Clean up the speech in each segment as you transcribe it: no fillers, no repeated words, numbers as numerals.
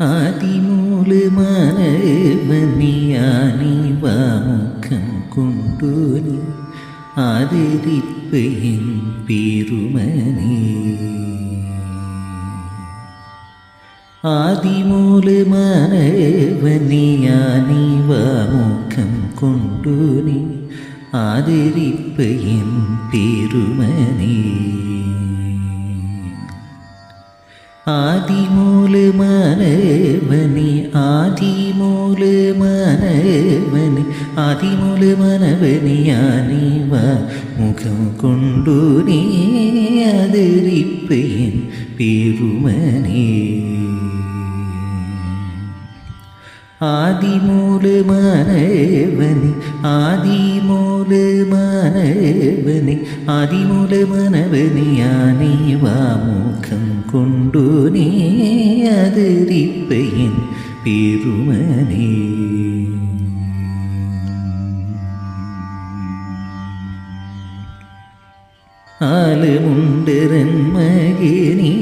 ആദിമൂലമാനവനിയാനി വാമുഖം കൊണ്ടുനി ആദരിപ്പയൻ പെരുമനേ ആദിമൂലമാനവനിയാനി വാമുഖം കൊണ്ടുനി ആദരിപ്പയൻ പെരുമനേ ആദിമൂലമാനവനെ ആദിമൂലമാനവനെ ആദിമൂലമാനവനെ ഞാനിവ മുഖം കൊണ്ടു നീ ആദരിപ്പയൻ പെരുമനേ ആദിമൂലമാനവനെ ആദിമൂലമാനവനെ ആദിമൂലമാനവനെ ഞാനിവ മുഖം കൊണ്ടു നീ ആദരിപ്പയൻ പെരുമനേ ആലമുണ്ടരൻ മകനേ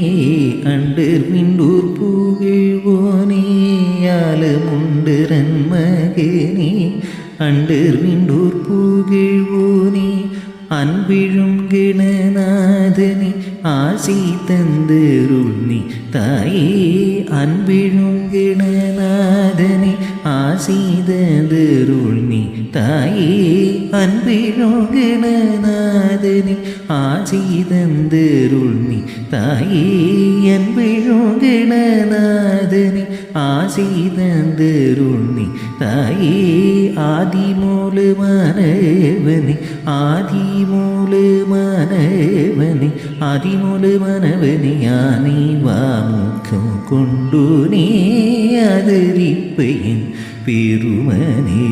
അണ്ടർ മിണ്ടൂർ പുകഴ്வோனே ആലമുണ്ടരൻ മകനേ അണ്ടർ മിണ്ടൂർ പുകഴ്வோனே அன்பிழும் கணநாதனே ஆசி தந்தருள் நீ தாயே அன்பிழும் கணநாதனே ஆசி தந்தருள் நீ தாயே அன்பிழும் கணநாதனே ஆசி தந்தருள் நீ தாயே அன்பிழும் கணநாதனே ஆசி தந்தருள் நீ தாயே ஆதிமூலமானவனே ആദിമൂലമാനവനെ ആദിമൂലമാനവനെ ഞാനിവ മുഖം കൊണ്ടു നീ ആദരിപ്പയൻ പെരുമനേ